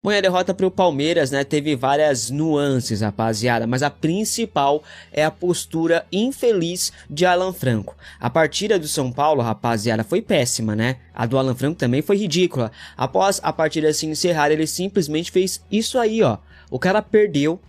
Bom, e a derrota para o Palmeiras, né, teve várias nuances, rapaziada, mas a principal é a postura infeliz de Alan Franco. A partida do São Paulo, rapaziada, foi péssima, né? A do Alan Franco também foi ridícula. Após a partida se encerrar, ele simplesmente fez isso aí, ó. O cara perdeu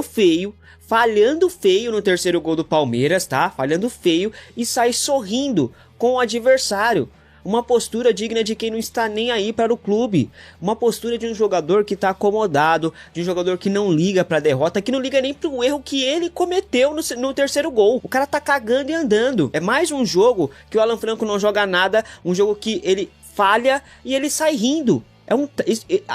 feio, falhando feio no terceiro gol do Palmeiras, tá? Falhando feio e sai sorrindo com o adversário. Uma postura digna de quem não está nem aí para o clube. Uma postura de um jogador que está acomodado, de um jogador que não liga para a derrota, que não liga nem para o erro que ele cometeu no terceiro gol. O cara tá cagando e andando. É mais um jogo que o Alan Franco não joga nada, um jogo que ele falha e ele sai rindo.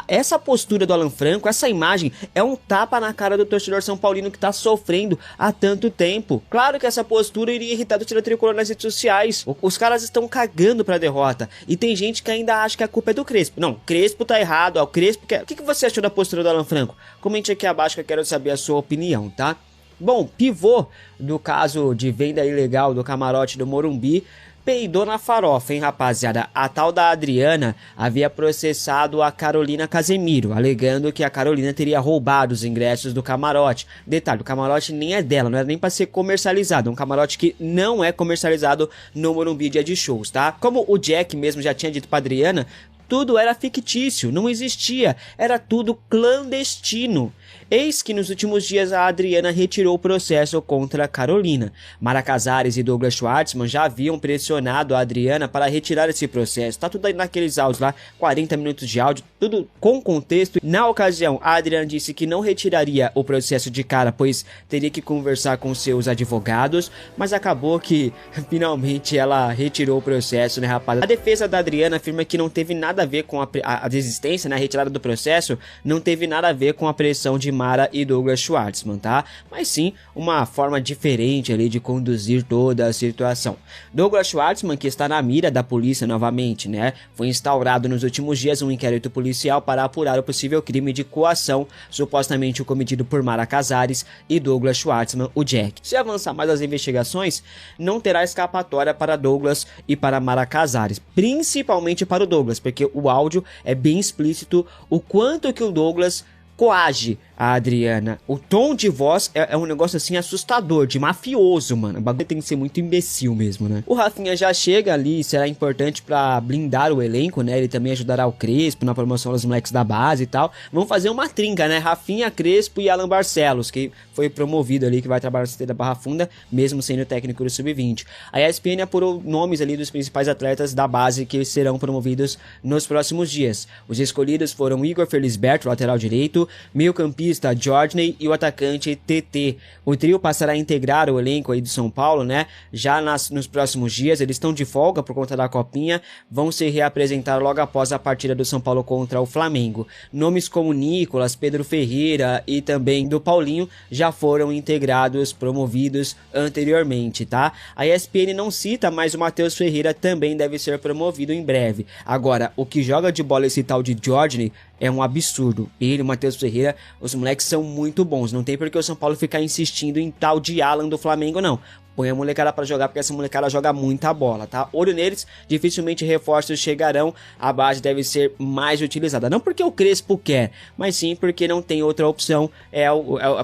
Essa postura do Alan Franco, essa imagem, é um tapa na cara do torcedor São Paulino que tá sofrendo há tanto tempo. Claro que essa postura iria irritar o torcedor tricolor nas redes sociais. Os caras estão cagando pra derrota. E tem gente que ainda acha que a culpa é do Crespo. Não, Crespo tá errado, o Crespo quer... O que você achou da postura do Alan Franco? Comente aqui abaixo que eu quero saber a sua opinião, tá? Bom, pivô do caso de venda ilegal do camarote do Morumbi peidou na farofa, hein, rapaziada? A tal da Adriana havia processado a Carolina Casemiro, alegando que a Carolina teria roubado os ingressos do camarote. Detalhe, o camarote nem é dela, não era nem pra ser comercializado, é um camarote que não é comercializado no Morumbi dia de shows, tá? Como o Jack mesmo já tinha dito pra Adriana, tudo era fictício, não existia, era tudo clandestino. Eis que nos últimos dias a Adriana retirou o processo contra a Carolina. Mara Casares e Douglas Schwartzman já haviam pressionado a Adriana para retirar esse processo. Tá tudo aí naqueles áudios lá, 40 minutos de áudio, tudo com contexto. Na ocasião, a Adriana disse que não retiraria o processo de cara, pois teria que conversar com seus advogados, mas acabou que finalmente ela retirou o processo, né, rapaz? A defesa da Adriana afirma que não teve nada a ver com a desistência, né, a retirada do processo, não teve nada a ver com a pressão de Mara e Douglas Schwartzman, tá? Mas sim, uma forma diferente ali de conduzir toda a situação. Douglas Schwartzman, que está na mira da polícia novamente, né? Foi instaurado nos últimos dias um inquérito policial para apurar o possível crime de coação, supostamente cometido por Mara Casares e Douglas Schwartzman, o Jack. Se avançar mais as investigações, não terá escapatória para Douglas e para Mara Casares, principalmente para o Douglas, porque o áudio é bem explícito o quanto que o Douglas coage a Adriana. O tom de voz é um negócio assim assustador, de mafioso, mano. O bagulho tem que ser muito imbecil mesmo, né? O Rafinha já chega ali, será importante pra blindar o elenco, né? Ele também ajudará o Crespo na promoção dos moleques da base e tal. Vamos fazer uma trinca, né? Rafinha, Crespo e Alan Barcelos, que foi promovido ali, que vai trabalhar no CT da Barra Funda, mesmo sendo técnico do Sub-20. A ESPN apurou nomes ali dos principais atletas da base que serão promovidos nos próximos dias. Os escolhidos foram Igor Felisberto, lateral direito, meio-campista Jordan e o atacante TT. O trio passará a integrar o elenco aí do São Paulo, né? Já nos próximos dias, eles estão de folga por conta da Copinha, vão se reapresentar logo após a partida do São Paulo contra o Flamengo. Nomes como Nicolas, Pedro Ferreira e também do Paulinho já foram integrados, promovidos anteriormente, tá? A ESPN não cita, mas o Matheus Ferreira também deve ser promovido em breve. Agora, o que joga de bola esse tal de Jordan é um absurdo. Ele, o Matheus Ferreira, os moleques são muito bons. Não tem por que o São Paulo ficar insistindo em tal de Alan do Flamengo, não. Põe a molecada pra jogar, porque essa molecada joga muita bola, tá? Olho neles, dificilmente reforços chegarão, a base deve ser mais utilizada. Não porque o Crespo quer, mas sim porque não tem outra opção. É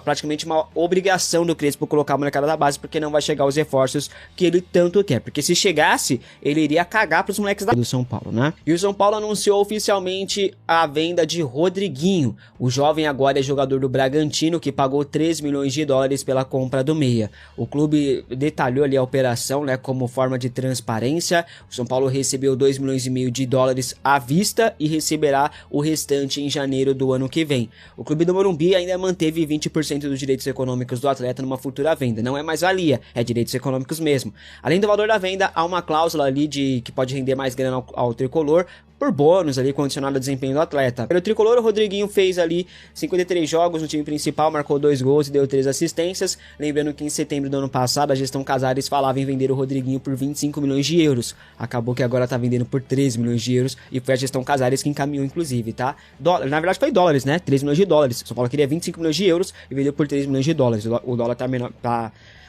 praticamente uma obrigação do Crespo colocar a molecada da base, porque não vai chegar os reforços que ele tanto quer. Porque se chegasse, ele iria cagar pros moleques do São Paulo, né? E o São Paulo anunciou oficialmente a venda de Rodriguinho. O jovem agora é jogador do Bragantino, que pagou 3 milhões de dólares pela compra do meia. O clube detalhou ali a operação, né, como forma de transparência. O São Paulo recebeu 2 milhões e meio de dólares à vista e receberá o restante em janeiro do ano que vem. O clube do Morumbi ainda manteve 20% dos direitos econômicos do atleta numa futura venda. Não é mais valia, é direitos econômicos mesmo. Além do valor da venda, há uma cláusula ali que pode render mais grana ao tricolor, por bônus ali condicionado ao desempenho do atleta. Pelo tricolor, o Rodriguinho fez ali 53 jogos no time principal, marcou 2 gols e deu 3 assistências. Lembrando que em setembro do ano passado a gestão Casares falava em vender o Rodriguinho por 25 milhões de euros. Acabou que agora tá vendendo por 3 milhões de euros e foi a gestão Casares que encaminhou inclusive, tá? Na verdade foi dólares, né? 3 milhões de dólares. São Paulo queria 25 milhões de euros e vendeu por 3 milhões de dólares. O dólar tá menor,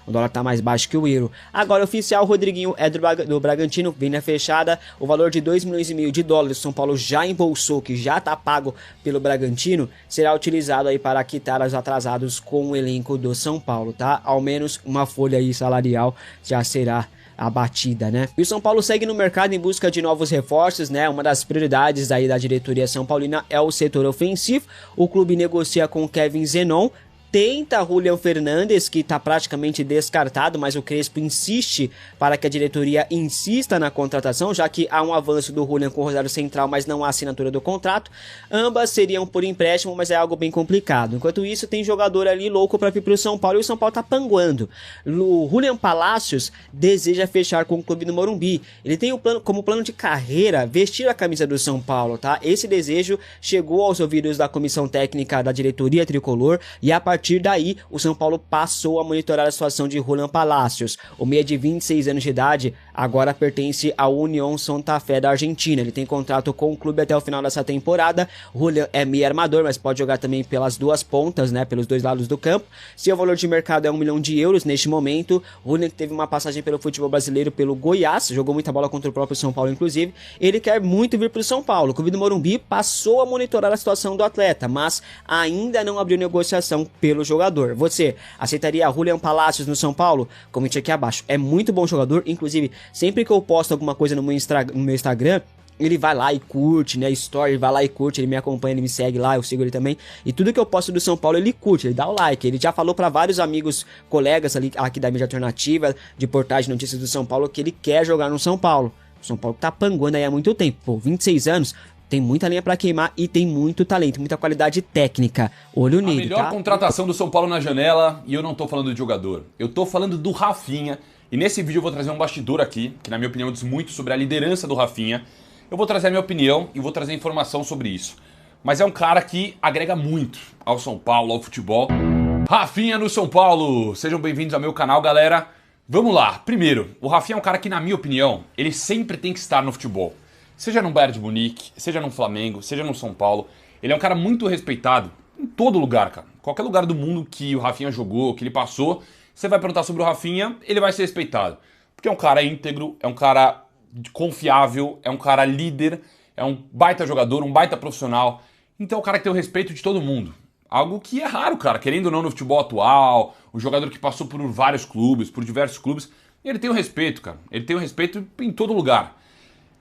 O dólar tá mais baixo que o euro. Agora, oficial, o Rodriguinho é do Bragantino, vem na fechada. O valor de 2,5 milhões de dólares, o São Paulo já embolsou, que já tá pago pelo Bragantino, será utilizado aí para quitar os atrasados com o elenco do São Paulo, tá? Ao menos uma folha aí salarial já será abatida, né? E o São Paulo segue no mercado em busca de novos reforços, né? Uma das prioridades aí da diretoria são paulina é o setor ofensivo. O clube negocia com o Kevin Zenon, tenta Julian Fernandes, que está praticamente descartado, mas o Crespo insiste para que a diretoria insista na contratação, já que há um avanço do Julian com o Rosário Central, mas não há assinatura do contrato. Ambas seriam por empréstimo, mas é algo bem complicado. Enquanto isso, tem jogador ali louco para vir para o São Paulo, e o São Paulo está panguando. O Julian Palacios deseja fechar com o clube do Morumbi. Ele tem como plano de carreira vestir a camisa do São Paulo, tá? Esse desejo chegou aos ouvidos da comissão técnica da diretoria tricolor, e a partir daí, o São Paulo passou a monitorar a situação de Julian Palacios. O meia de 26 anos de idade agora pertence ao União Santa Fé da Argentina. Ele tem contrato com o clube até o final dessa temporada. Julian é meia armador, mas pode jogar também pelas duas pontas, né, pelos dois lados do campo. Seu valor de mercado é 1 milhão de euros neste momento. Julian, que teve uma passagem pelo futebol brasileiro pelo Goiás, jogou muita bola contra o próprio São Paulo, inclusive. Ele quer muito vir para o São Paulo. O clube do Morumbi passou a monitorar a situação do atleta, mas ainda não abriu negociação pelo jogador. Você aceitaria Julian Palacios no São Paulo? Comente aqui abaixo. É muito bom jogador, inclusive sempre que eu posto alguma coisa no meu Instagram, ele vai lá e curte, né, story, vai lá e curte, ele me acompanha, ele me segue lá, eu sigo ele também, e tudo que eu posto do São Paulo ele curte, ele dá o like, ele já falou para vários amigos, colegas ali, aqui da mídia alternativa, de portais de notícias do São Paulo, que ele quer jogar no São Paulo. O São Paulo tá panguando aí há muito tempo, pô, 26 anos, tem muita linha pra queimar e tem muito talento, muita qualidade técnica. Olho nele, A melhor tá? contratação do São Paulo na janela, e eu não tô falando de jogador, eu tô falando do Rafinha. E nesse vídeo eu vou trazer um bastidor aqui, que na minha opinião diz muito sobre a liderança do Rafinha. Eu vou trazer a minha opinião e vou trazer informação sobre isso. Mas é um cara que agrega muito ao São Paulo, ao futebol. Rafinha no São Paulo! Sejam bem-vindos ao meu canal, galera. Vamos lá. Primeiro, o Rafinha é um cara que, na minha opinião, ele sempre tem que estar no futebol. Seja no Bayern de Munique, seja no Flamengo, seja no São Paulo. Ele é um cara muito respeitado em todo lugar, cara. Qualquer lugar do mundo que o Rafinha jogou, que ele passou, você vai perguntar sobre o Rafinha, ele vai ser respeitado. Porque é um cara íntegro, é um cara confiável, é um cara líder, é um baita jogador, um baita profissional. Então é um cara que tem o respeito de todo mundo. Algo que é raro, cara. Querendo ou não no futebol atual, o jogador que passou por vários clubes, por diversos clubes, ele tem o respeito, cara. Ele tem o respeito em todo lugar.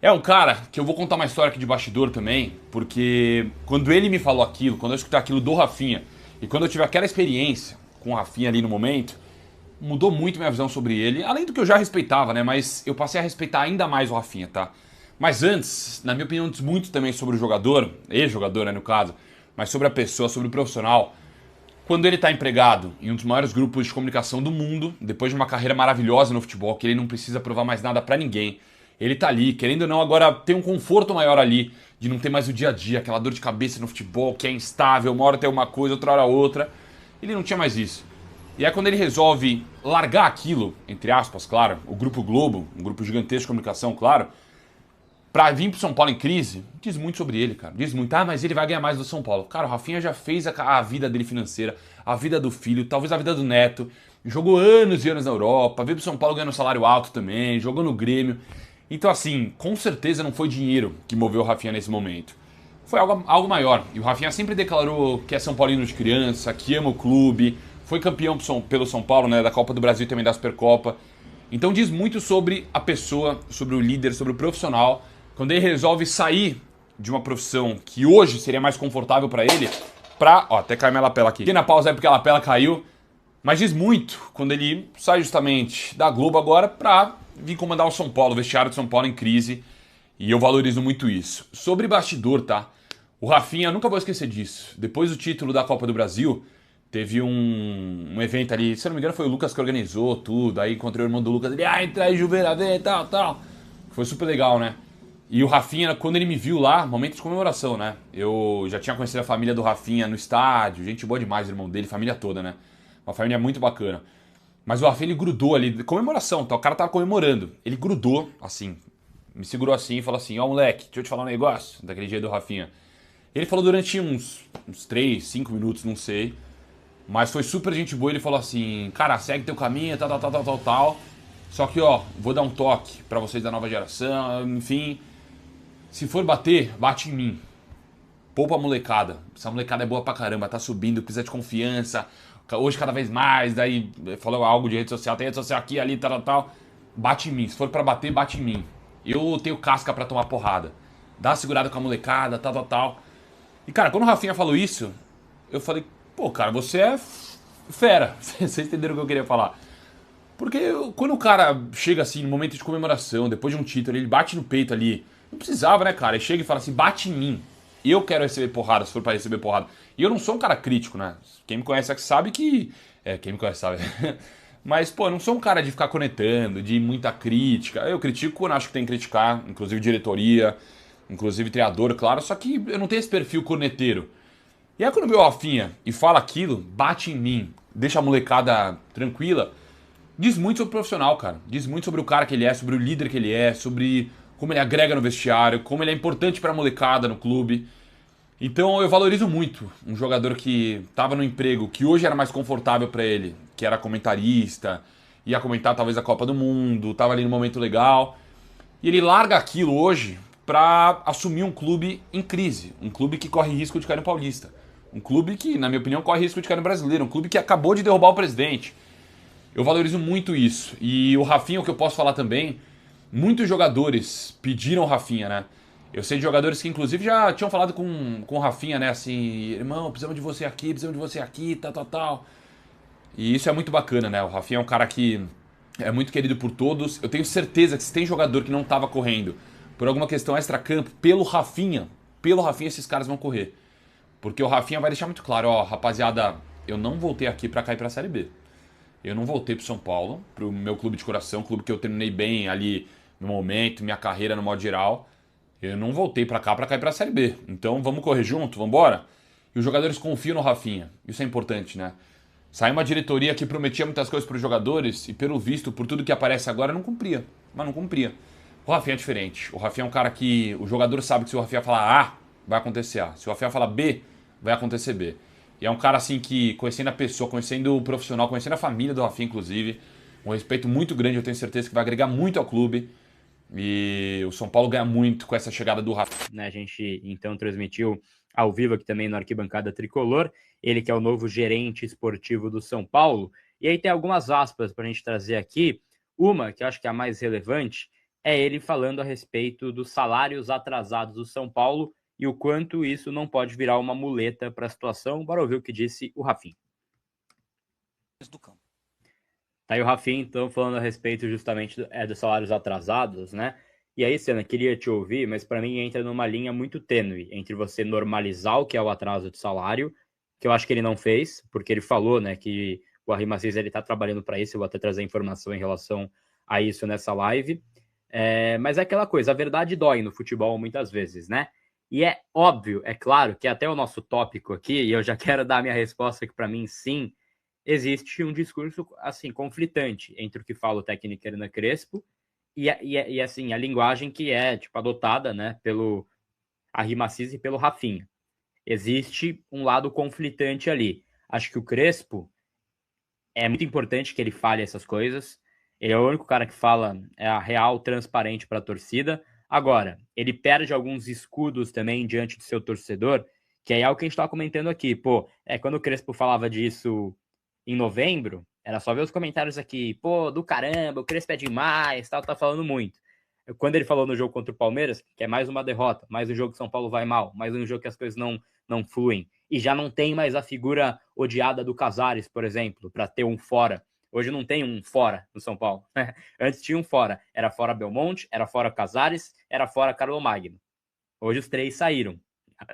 É um cara que eu vou contar uma história aqui de bastidor também, porque quando ele me falou aquilo, quando eu escutei aquilo do Rafinha, e quando eu tive aquela experiência com o Rafinha ali no momento, mudou muito minha visão sobre ele, além do que eu já respeitava, né? Mas eu passei a respeitar ainda mais o Rafinha, tá? Mas antes, na minha opinião, diz muito também sobre o jogador, ex-jogador, né, no caso, mas sobre a pessoa, sobre o profissional. Quando ele tá empregado em um dos maiores grupos de comunicação do mundo, depois de uma carreira maravilhosa no futebol, que ele não precisa provar mais nada pra ninguém, ele tá ali, querendo ou não, agora tem um conforto maior ali, de não ter mais o dia a dia, aquela dor de cabeça no futebol, que é instável, uma hora tem uma coisa, outra hora outra. Ele não tinha mais isso. E aí quando ele resolve largar aquilo, entre aspas, claro, o Grupo Globo, um grupo gigantesco de comunicação, claro, pra vir pro São Paulo em crise, diz muito sobre ele, cara. Diz muito, mas ele vai ganhar mais do São Paulo. Cara, o Rafinha já fez a vida dele financeira, a vida do filho, talvez a vida do neto, jogou anos e anos na Europa, veio pro São Paulo ganhando um salário alto também, jogou no Grêmio. Então, assim, com certeza não foi dinheiro que moveu o Rafinha nesse momento. Foi algo maior. E o Rafinha sempre declarou que é São Paulino de criança, que ama o clube, foi campeão pelo São Paulo, né, da Copa do Brasil e também da Supercopa. Então diz muito sobre a pessoa, sobre o líder, sobre o profissional, quando ele resolve sair de uma profissão que hoje seria mais confortável para ele, até caiu minha lapela aqui. Fiquei na pausa aí porque a lapela caiu, mas diz muito quando ele sai justamente da Globo agora pra vir comandar o São Paulo, o vestiário de São Paulo em crise, e eu valorizo muito isso. Sobre bastidor, tá? O Rafinha, eu nunca vou esquecer disso. Depois do título da Copa do Brasil, teve um evento ali, se eu não me engano foi o Lucas que organizou tudo, aí encontrei o irmão do Lucas, ele, entra aí, Juveira, vem, tal. Foi super legal, né? E o Rafinha, quando ele me viu lá, momento de comemoração, né? Eu já tinha conhecido a família do Rafinha no estádio, gente boa demais, o irmão dele, família toda, né? Uma família muito bacana. Mas o Rafinha, ele grudou ali, comemoração, tá? O cara tava comemorando. Ele grudou, assim, me segurou assim e falou assim, moleque, deixa eu te falar um negócio, daquele jeito do Rafinha. Ele falou durante uns 3, 5 minutos, não sei. Mas foi super gente boa, ele falou assim, cara, segue teu caminho, tal, tal, tal, tal, tal, tal. Só que, ó, vou dar um toque pra vocês da nova geração, enfim. Se for bater, bate em mim. Poupa a molecada. Essa molecada é boa pra caramba, tá subindo, precisa de confiança. Hoje cada vez mais, daí falou algo de rede social, tem rede social aqui, ali, tal, tal, tal. Bate em mim. Se for pra bater, bate em mim. Eu tenho casca pra tomar porrada. Dá uma segurada com a molecada, tal, tal, tal. E, cara, quando o Rafinha falou isso, eu falei, pô, cara, você é fera. Vocês entenderam o que eu queria falar. Porque quando o cara chega assim, no momento de comemoração, depois de um título, ele bate no peito ali. Não precisava, né, cara? Ele chega e fala assim, bate em mim. Eu quero receber porrada, se for pra receber porrada. E eu não sou um cara crítico, né? Quem me conhece aqui sabe que... quem me conhece sabe. Mas, pô, eu não sou um cara de ficar conectando, de muita crítica. Eu critico quando acho que tem que criticar, inclusive diretoria, inclusive treinador, claro. Só que eu não tenho esse perfil corneteiro. E aí quando vê o Rafinha e fala aquilo, bate em mim, deixa a molecada tranquila, diz muito sobre o profissional, cara. Diz muito sobre o cara que ele é, sobre o líder que ele é, sobre como ele agrega no vestiário, como ele é importante pra molecada no clube. Então eu valorizo muito um jogador que estava no emprego que hoje era mais confortável pra ele, que era comentarista, ia comentar talvez a Copa do Mundo, tava ali no momento legal. E ele larga aquilo hoje pra assumir um clube em crise, um clube que corre risco de cair no Paulista. Um clube que, na minha opinião, corre risco de cair no Brasileiro, um clube que acabou de derrubar o presidente. Eu valorizo muito isso. E o Rafinha, o que eu posso falar também, muitos jogadores pediram o Rafinha, né? Eu sei de jogadores que inclusive já tinham falado com o Rafinha, né? Assim, irmão, precisamos de você aqui, tal, tal, tal. E isso é muito bacana, né? O Rafinha é um cara que é muito querido por todos. Eu tenho certeza que se tem jogador que não estava correndo por alguma questão extra-campo, pelo Rafinha esses caras vão correr. Porque o Rafinha vai deixar muito claro, ó, rapaziada, eu não voltei aqui pra cair pra Série B. Eu não voltei pro São Paulo, pro meu clube de coração, clube que eu terminei bem ali no momento, minha carreira no modo geral. Eu não voltei pra cá pra cair pra Série B. Então vamos correr junto, vamos embora? E os jogadores confiam no Rafinha. Isso é importante, né? Saiu uma diretoria que prometia muitas coisas pros jogadores e, pelo visto, por tudo que aparece agora, não cumpria. Mas não cumpria. O Rafinha é diferente. O Rafinha é um cara que o jogador sabe que se o Rafinha falar A, vai acontecer A. Se o Rafinha falar B, vai acontecer B. E é um cara assim que, conhecendo a pessoa, conhecendo o profissional, conhecendo a família do Rafinha, inclusive, um respeito muito grande, eu tenho certeza que vai agregar muito ao clube. E o São Paulo ganha muito com essa chegada do Rafinha. Né, a gente então transmitiu ao vivo aqui também no Arquibancada Tricolor, ele que é o novo gerente esportivo do São Paulo. E aí tem algumas aspas para a gente trazer aqui. Uma, que eu acho que é a mais relevante, é ele falando a respeito dos salários atrasados do São Paulo e o quanto isso não pode virar uma muleta para a situação. Bora ouvir o que disse o Rafinha. Do campo. Tá aí o Rafinha, então, falando a respeito justamente dos salários atrasados, né? E aí, Senna, queria te ouvir, mas para mim entra numa linha muito tênue entre você normalizar o que é o atraso de salário, que eu acho que ele não fez, porque ele falou, né, que o Arrim Aziz, ele tá trabalhando para isso, eu vou até trazer informação em relação a isso nessa live. Mas é aquela coisa, a verdade dói no futebol muitas vezes, né? E é óbvio, é claro, que até o nosso tópico aqui, e eu já quero dar a minha resposta que para mim, sim, existe um discurso, assim, conflitante entre o que fala o técnico Hernan Crespo e assim, a linguagem que é, tipo, adotada, né, pelo Arrim Aziz e pelo Rafinha. Existe um lado conflitante ali. Acho que o Crespo é muito importante que ele fale essas coisas. Ele é o único cara que fala a real, transparente para a torcida. Agora, ele perde alguns escudos também diante do seu torcedor, que é algo que a gente estava comentando aqui. Pô, quando o Crespo falava disso em novembro, era só ver os comentários aqui. Pô, do caramba, o Crespo é demais, tal, tá falando muito. Quando ele falou no jogo contra o Palmeiras, que é mais uma derrota, mais um jogo que São Paulo vai mal, mais um jogo que as coisas não fluem, e já não tem mais a figura odiada do Casares, por exemplo, para ter um fora. Hoje não tem um fora no São Paulo. Antes tinha um fora. Era fora Belmonte, era fora Casares, era fora Carlos Magno. Hoje os três saíram.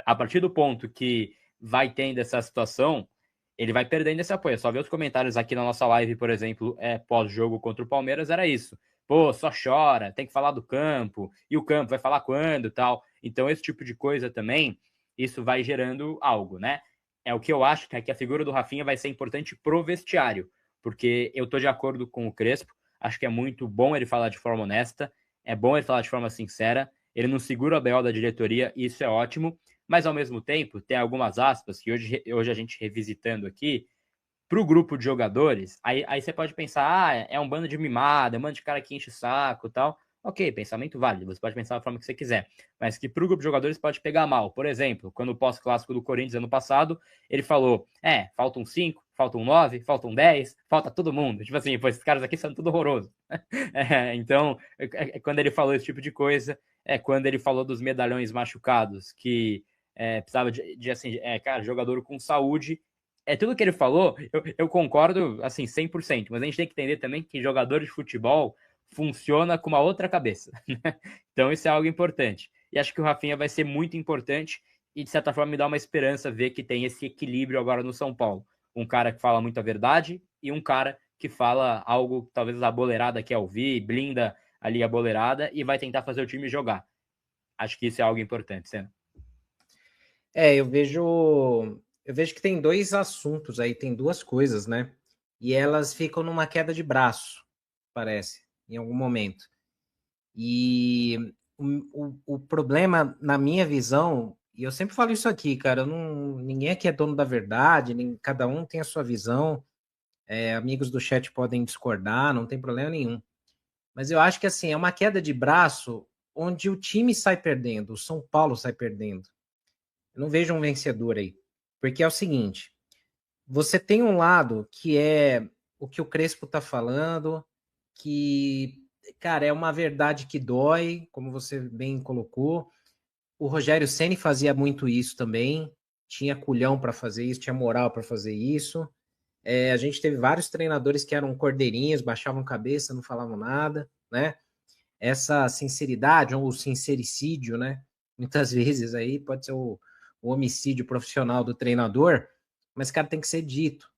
A partir do ponto que vai tendo essa situação, ele vai perdendo esse apoio. Só ver os comentários aqui na nossa live, por exemplo, pós-jogo contra o Palmeiras, era isso. Pô, só chora, tem que falar do campo, e o campo vai falar quando, tal. Então, esse tipo de coisa também, isso vai gerando algo, né? É o que eu acho que a figura do Rafinha vai ser importante pro vestiário, porque eu tô de acordo com o Crespo, acho que é muito bom ele falar de forma honesta, é bom ele falar de forma sincera, ele não segura a BO da diretoria, e isso é ótimo, mas ao mesmo tempo tem algumas aspas que hoje a gente revisitando aqui, Pro grupo de jogadores, aí você pode pensar, é um bando de mimado, é um bando de cara que enche o saco e tal. Ok, pensamento válido, você pode pensar da forma que você quiser. Mas que pro grupo de jogadores pode pegar mal. Por exemplo, quando o pós-clássico do Corinthians ano passado, ele falou, faltam 5, faltam 9, faltam 10, falta todo mundo. Tipo assim, pô, esses caras aqui são tudo horroroso. Então, quando ele falou esse tipo de coisa, quando ele falou dos medalhões machucados, que precisava assim, cara, jogador com saúde. Tudo que ele falou, eu concordo, assim, 100%, mas a gente tem que entender também que jogador de futebol funciona com uma outra cabeça. Então isso é algo importante. E acho que o Rafinha vai ser muito importante e, de certa forma, me dá uma esperança ver que tem esse equilíbrio agora no São Paulo. Um cara que fala muita verdade e um cara que fala algo, talvez a boleirada quer ouvir, blinda ali a boleirada e vai tentar fazer o time jogar. Acho que isso é algo importante, Senna. Eu vejo que tem dois assuntos aí, tem duas coisas, né? E elas ficam numa queda de braço, parece, em algum momento. E o problema, na minha visão, e eu sempre falo isso aqui, cara, ninguém aqui é dono da verdade, cada um tem a sua visão, amigos do chat podem discordar, não tem problema nenhum. Mas eu acho que, assim, é uma queda de braço onde o time sai perdendo, o São Paulo sai perdendo. Eu não vejo um vencedor aí. Porque é o seguinte, você tem um lado que é o que o Crespo está falando, que, cara, é uma verdade que dói, como você bem colocou. O Rogério Ceni fazia muito isso também, tinha culhão para fazer isso, tinha moral para fazer isso. A gente teve vários treinadores que eram cordeirinhos, baixavam cabeça, não falavam nada, né? Essa sinceridade, ou o sincericídio, né? Muitas vezes aí pode ser o homicídio profissional do treinador, mas, cara, tem que ser dito,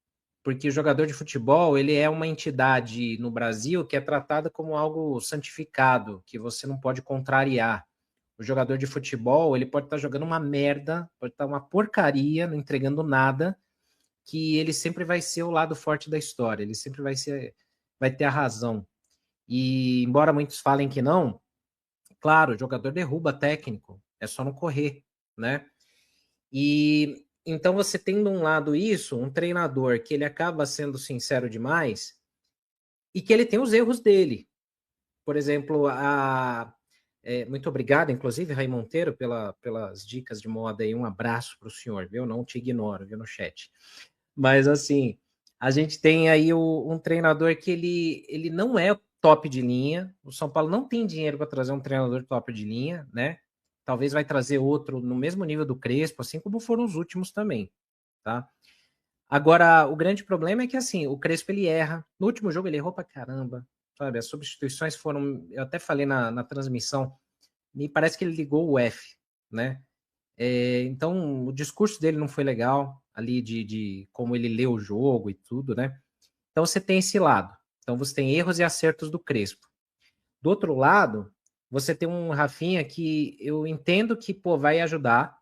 porque o jogador de futebol, ele é uma entidade no Brasil que é tratada como algo santificado, que você não pode contrariar. O jogador de futebol, ele pode estar jogando uma merda, pode estar uma porcaria, não entregando nada, que ele sempre vai ser o lado forte da história, ele sempre vai ter a razão. E embora muitos falem que não, claro, o jogador derruba técnico, é só não correr, né? E então você tem de um lado isso, um treinador que ele acaba sendo sincero demais e que ele tem os erros dele. Por exemplo, muito obrigado, inclusive, Raí Monteiro, pelas dicas de moda aí. Um abraço para o senhor, viu? Não te ignoro, viu, no chat. Mas, assim, a gente tem aí um treinador que ele não é top de linha. O São Paulo não tem dinheiro para trazer um treinador top de linha, né? Talvez vai trazer outro no mesmo nível do Crespo, assim como foram os últimos também, tá? Agora, o grande problema é que, assim, o Crespo, ele erra. No último jogo, ele errou pra caramba, sabe? As substituições foram... Eu até falei na transmissão, me parece que ele ligou o F, né? Então, o discurso dele não foi legal, ali de como ele leu o jogo e tudo, né? Então, você tem esse lado. Então, você tem erros e acertos do Crespo. Do outro lado, você tem um Rafinha que eu entendo que, pô, vai ajudar.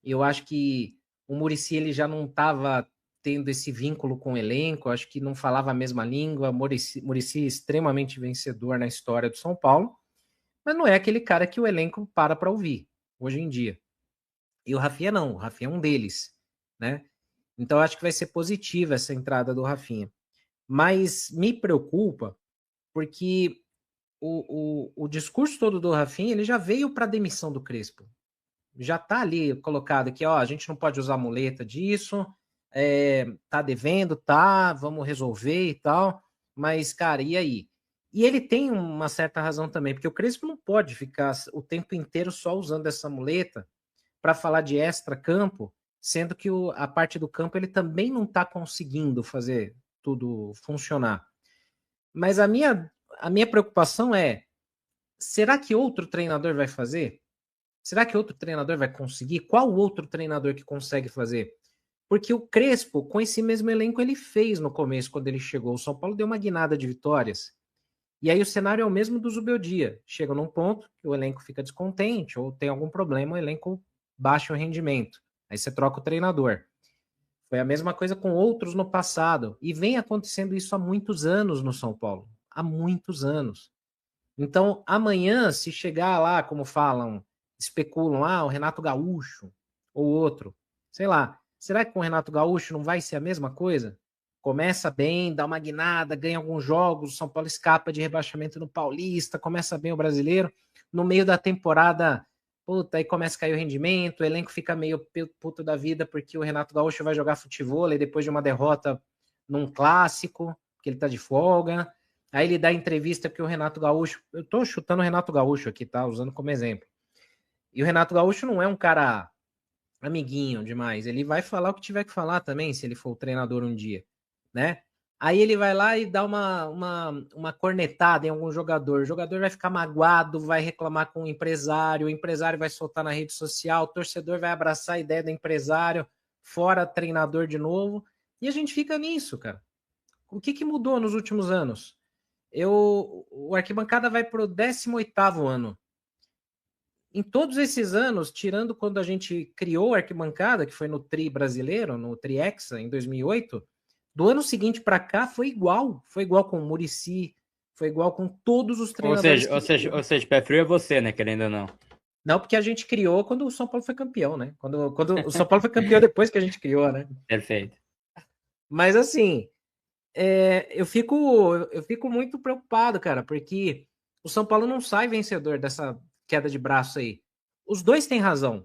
Eu acho que o Muricy, ele já não estava tendo esse vínculo com o elenco, acho que não falava a mesma língua. Muricy extremamente vencedor na história do São Paulo, mas não é aquele cara que o elenco para ouvir hoje em dia. E o Rafinha não, o Rafinha é um deles, né? Então eu acho que vai ser positiva essa entrada do Rafinha. Mas me preocupa porque o discurso todo do Rafinha, ele já veio para a demissão do Crespo. Já está ali colocado que, ó, a gente não pode usar muleta disso, tá devendo, tá, vamos resolver e tal. Mas, cara, e aí? E ele tem uma certa razão também, porque o Crespo não pode ficar o tempo inteiro só usando essa muleta para falar de extra-campo, sendo que a parte do campo ele também não está conseguindo fazer tudo funcionar. Mas a minha preocupação é, será que outro treinador vai fazer? Será que outro treinador vai conseguir? Qual outro treinador que consegue fazer? Porque o Crespo, com esse mesmo elenco, ele fez no começo, quando ele chegou. O São Paulo deu uma guinada de vitórias. E aí o cenário é o mesmo do Zubeldia. Chega num ponto que o elenco fica descontente ou tem algum problema, o elenco baixa o rendimento. Aí você troca o treinador. Foi a mesma coisa com outros no passado. E vem acontecendo isso há muitos anos no São Paulo. Há muitos anos. Então, amanhã, se chegar lá, como falam, especulam, o Renato Gaúcho ou outro, sei lá, será que com o Renato Gaúcho não vai ser a mesma coisa? começa bem, dá uma guinada, ganha alguns jogos, o São Paulo escapa de rebaixamento no Paulista, começa bem o Brasileiro, no meio da temporada, puta, aí começa a cair o rendimento, o elenco fica meio puto da vida porque o Renato Gaúcho vai jogar futevôlei depois de uma derrota num clássico, que ele tá de folga, aí ele dá entrevista porque o Renato Gaúcho, eu tô chutando o Renato Gaúcho aqui, tá, usando como exemplo, e o Renato Gaúcho não é um cara amiguinho demais, ele vai falar o que tiver que falar também, se ele for o treinador um dia, né? Aí ele vai lá e dá uma cornetada em algum jogador. O jogador vai ficar magoado, vai reclamar com o empresário vai soltar na rede social, o torcedor vai abraçar a ideia do empresário, fora treinador de novo, e a gente fica nisso, cara. O que mudou nos últimos anos? O Arquibancada vai pro 18º ano. Em todos esses anos, tirando quando a gente criou a Arquibancada, que foi no Tri brasileiro, no Tri Hexa, em 2008, do ano seguinte para cá foi igual com o Muricy, foi igual com todos os treinadores. Ou seja, pé frio é você, né, querendo ou não. Não, porque a gente criou quando o São Paulo foi campeão, né? Quando o São Paulo foi campeão depois que a gente criou, né? Perfeito. Mas assim, eu fico muito preocupado, cara, porque o São Paulo não sai vencedor dessa queda de braço aí. Os dois têm razão.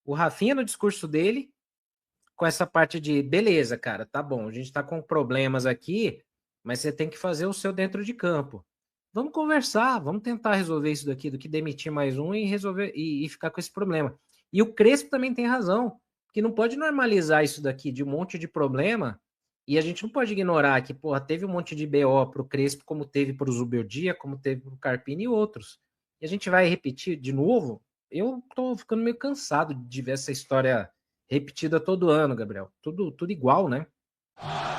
O Rafinha no discurso dele, com essa parte de, beleza, cara, tá bom, a gente tá com problemas aqui, mas você tem que fazer o seu dentro de campo. Vamos conversar, vamos tentar resolver isso daqui, do que demitir mais um e resolver e ficar com esse problema. E o Crespo também tem razão, que não pode normalizar isso daqui de um monte de problema, e a gente não pode ignorar que, porra, teve um monte de BO pro Crespo, como teve pro Zubeldia, como teve pro Carpini e outros. E a gente vai repetir de novo? Eu tô ficando meio cansado de ver essa história repetida todo ano, Gabriel. Tudo igual, né?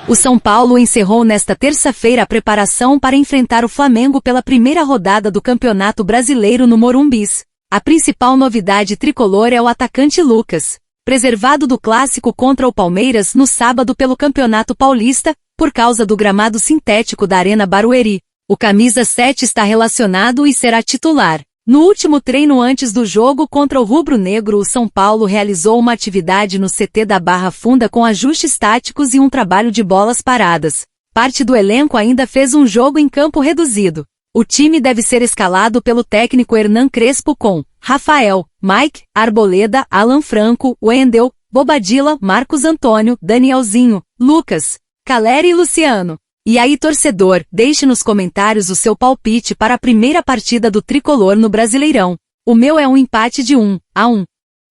O São Paulo encerrou nesta terça-feira a preparação para enfrentar o Flamengo pela primeira rodada do Campeonato Brasileiro no Morumbis. A principal novidade tricolor é o atacante Lucas, preservado do clássico contra o Palmeiras no sábado pelo Campeonato Paulista, por causa do gramado sintético da Arena Barueri. O camisa 7 está relacionado e será titular. No último treino antes do jogo contra o Rubro Negro, o São Paulo realizou uma atividade no CT da Barra Funda com ajustes táticos e um trabalho de bolas paradas. Parte do elenco ainda fez um jogo em campo reduzido. O time deve ser escalado pelo técnico Hernan Crespo com Rafael, Mike, Arboleda, Alan Franco, Wendel, Bobadilla, Marcos Antônio, Danielzinho, Lucas, Caleri e Luciano. E aí, torcedor, deixe nos comentários o seu palpite para a primeira partida do Tricolor no Brasileirão. O meu é um empate de 1-1.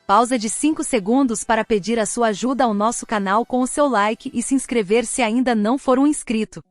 Pausa de 5 segundos para pedir a sua ajuda ao nosso canal com o seu like e se inscrever se ainda não for um inscrito.